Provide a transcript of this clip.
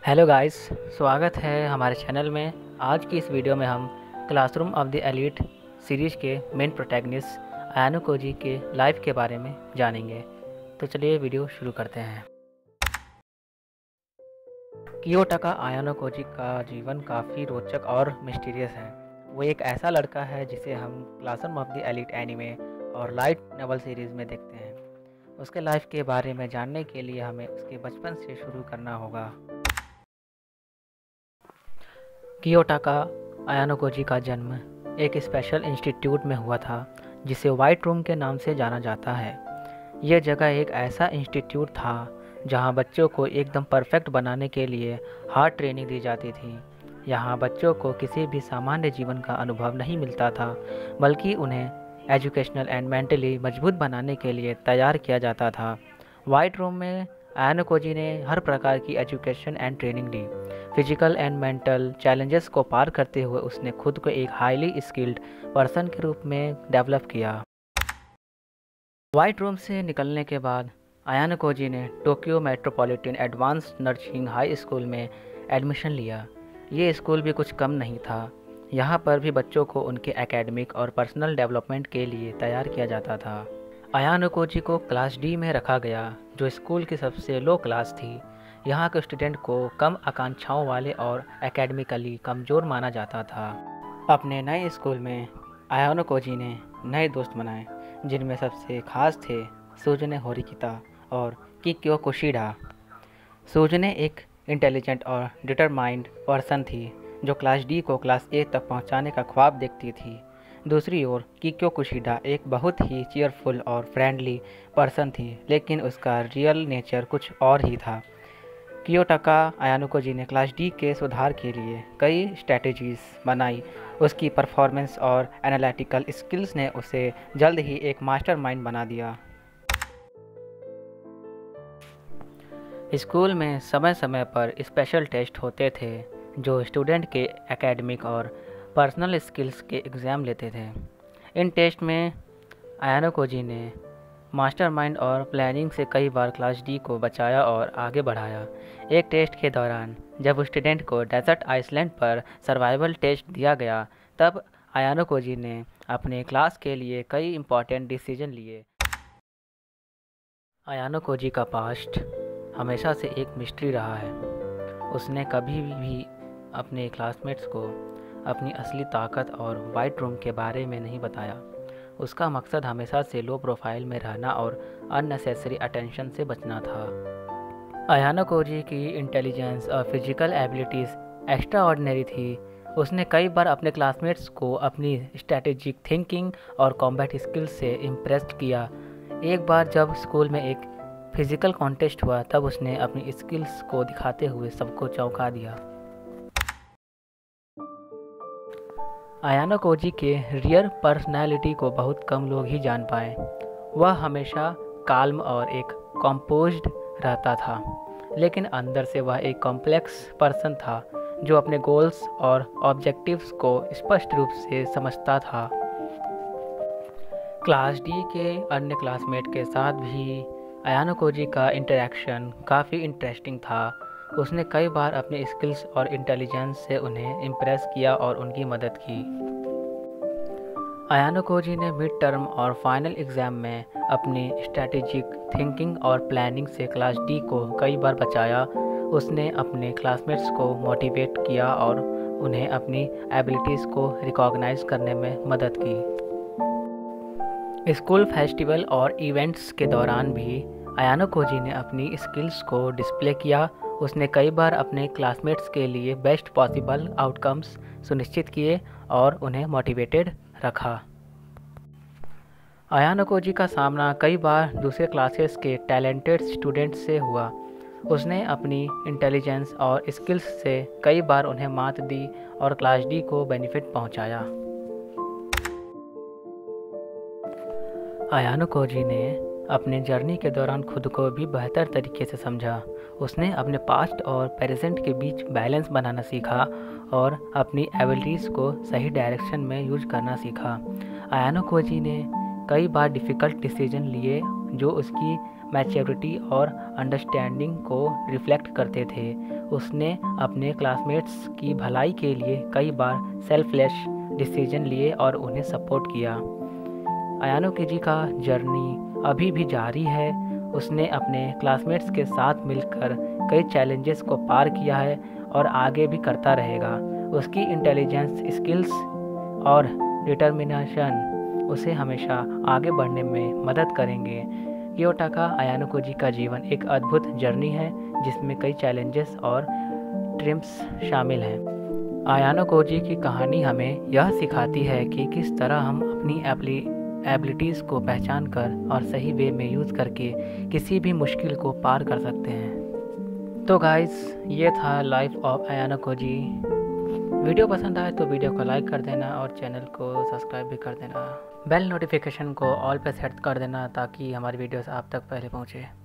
Hello guys, स्वागत है हमारे चैनल में। आज की इस वीडियो में हम classroom of the elite series के मेन प्रोटैगनिस्ट अयानो कोजी के लाइफ के बारे में जानेंगे। तो चलिए वीडियो शुरू करते हैं। कियोटाका अयानो कोजी का जीवन काफ़ी रोचक और मिस्टीरियस है। वो एक ऐसा लड़का है जिसे हम classroom of the elite anime और लाइट नॉवेल सीरीज़ में देखते हैं। उसके लाइफ के बारे में जानने के लिए हमें उसके बचपन से शुरू करना होगा। कियोटाका अयानो कोजी का जन्म एक स्पेशल इंस्टीट्यूट में हुआ था जिसे वाइट रूम के नाम से जाना जाता है। यह जगह एक ऐसा इंस्टीट्यूट था जहां बच्चों को एकदम परफेक्ट बनाने के लिए हार्ड ट्रेनिंग दी जाती थी। यहां बच्चों को किसी भी सामान्य जीवन का अनुभव नहीं मिलता था, बल्कि उन्हें एजुकेशनल एंड मेंटली मजबूत बनाने के लिए तैयार किया जाता था। वाइट रूम में अयानो कोजी ने हर प्रकार की एजुकेशन एंड ट्रेनिंग ली। फिजिकल एंड मेंटल चैलेंजेस को पार करते हुए उसने खुद को एक हाईली स्किल्ड पर्सन के रूप में डेवलप किया। वाइट रूम से निकलने के बाद अयानो कोजी ने Tokyo metropolitan advanced nursing high school में एडमिशन लिया। ये स्कूल भी कुछ कम नहीं था। यहाँ पर भी बच्चों को उनके एकेडमिक और पर्सनल डेवलपमेंट के लिए तैयार किया जाता था। अयानो कोजी को क्लास डी में रखा गया, जो स्कूल की सबसे लो क्लास थी। यहाँ के स्टूडेंट को कम आकांक्षाओं वाले और एकेडमिकली कमज़ोर माना जाता था। अपने नए स्कूल में अयानो कोजी ने नए दोस्त बनाए, जिनमें सबसे खास थे सुजुने होरिकिता और किक्यो कुशिडा। सुजुने एक इंटेलिजेंट और डिटरमाइंड पर्सन थी जो क्लास डी को क्लास ए तक पहुंचाने का ख्वाब देखती थी। दूसरी ओर किक्यो कुशिडा एक बहुत ही चीयरफुल और फ्रेंडली पर्सन थी, लेकिन उसका रियल नेचर कुछ और ही था। कियोटाका अयानो कोजी ने क्लास डी के सुधार के लिए कई स्ट्रैटेजीज बनाई। उसकी परफॉर्मेंस और एनालिटिकल स्किल्स ने उसे जल्द ही एक मास्टरमाइंड बना दिया। स्कूल में समय समय पर स्पेशल टेस्ट होते थे जो स्टूडेंट के एकेडमिक और पर्सनल स्किल्स के एग्ज़ाम लेते थे। इन टेस्ट में अयानो कोजी ने मास्टरमाइंड और प्लानिंग से कई बार क्लास डी को बचाया और आगे बढ़ाया। एक टेस्ट के दौरान जब स्टूडेंट को डेजर्ट आइसलैंड पर सर्वाइवल टेस्ट दिया गया, तब अयानो कोजी ने अपने क्लास के लिए कई इम्पोर्टेंट डिसीजन लिए। अयानो कोजी का पास्ट हमेशा से एक मिस्ट्री रहा है। उसने कभी भी अपने क्लासमेट्स को अपनी असली ताकत और वाइट रूम के बारे में नहीं बताया। उसका मकसद हमेशा से लो प्रोफाइल में रहना और अननेसेसरी अटेंशन से बचना था। अयानो कोजी की इंटेलिजेंस और फिजिकल एबिलिटीज़ एक्स्ट्रा ऑर्डिनरी थी। उसने कई बार अपने क्लासमेट्स को अपनी स्ट्रैटेजिक थिंकिंग और कॉम्बैट स्किल्स से इम्प्रेस किया। एक बार जब स्कूल में एक फिजिकल कॉन्टेस्ट हुआ, तब उसने अपनी स्किल्स को दिखाते हुए सबको चौंका दिया। अयानो कोजी के रियल पर्सनैलिटी को बहुत कम लोग ही जान पाए। वह हमेशा काल्म और एक कंपोज्ड रहता था, लेकिन अंदर से वह एक कॉम्प्लेक्स पर्सन था जो अपने गोल्स और ऑब्जेक्टिव्स को स्पष्ट रूप से समझता था। क्लास डी के अन्य क्लासमेट के साथ भी अयानो कोजी का इंटरेक्शन काफ़ी इंटरेस्टिंग था। उसने कई बार अपने स्किल्स और इंटेलिजेंस से उन्हें इम्प्रेस किया और उनकी मदद की। अयानो कोजी ने मिड टर्म और फाइनल एग्ज़ाम में अपनी स्ट्रैटेजिक थिंकिंग और प्लानिंग से क्लास डी को कई बार बचाया। उसने अपने क्लासमेट्स को मोटिवेट किया और उन्हें अपनी एबिलिटीज़ को रिकॉग्नाइज करने में मदद की। स्कूल फेस्टिवल और इवेंट्स के दौरान भी अयानो कोजी ने अपनी स्किल्स को डिस्प्ले किया। उसने कई बार अपने क्लासमेट्स के लिए बेस्ट पॉसिबल आउटकम्स सुनिश्चित किए और उन्हें मोटिवेटेड रखा। अयानो कोजी का सामना कई बार दूसरे क्लासेस के टैलेंटेड स्टूडेंट्स से हुआ। उसने अपनी इंटेलिजेंस और स्किल्स से कई बार उन्हें मात दी और क्लास डी को बेनिफिट पहुंचाया। अयानो कोजी ने अपने जर्नी के दौरान खुद को भी बेहतर तरीके से समझा। उसने अपने पास्ट और प्रेजेंट के बीच बैलेंस बनाना सीखा और अपनी एबिलिटीज़ को सही डायरेक्शन में यूज करना सीखा। अयानो कोजी ने कई बार डिफ़िकल्ट डिसीजन लिए जो उसकी मैच्योरिटी और अंडरस्टैंडिंग को रिफ्लेक्ट करते थे। उसने अपने क्लासमेट्स की भलाई के लिए कई बार सेल्फलेस डिसीजन लिए और उन्हें सपोर्ट किया। अयानो केजी का जर्नी अभी भी जारी है। उसने अपने क्लासमेट्स के साथ मिलकर कई चैलेंजेस को पार किया है और आगे भी करता रहेगा। उसकी इंटेलिजेंस, स्किल्स और डिटर्मिनेशन उसे हमेशा आगे बढ़ने में मदद करेंगे। कियोटाका अयानो कोजी का जीवन एक अद्भुत जर्नी है जिसमें कई चैलेंजेस और ट्रिम्स शामिल हैं। अयानो कोजी की कहानी हमें यह सिखाती है कि किस तरह हम अपनी एबिलिटीज़ को पहचान कर और सही वे में यूज़ करके किसी भी मुश्किल को पार कर सकते हैं। तो गाइस, ये था life of Ayano Koji. Video पसंद आए तो वीडियो को लाइक कर देना और चैनल को सब्सक्राइब भी कर देना। बेल नोटिफिकेशन को ऑल पे सेट कर देना ताकि हमारी वीडियोस आप तक पहले पहुँचे।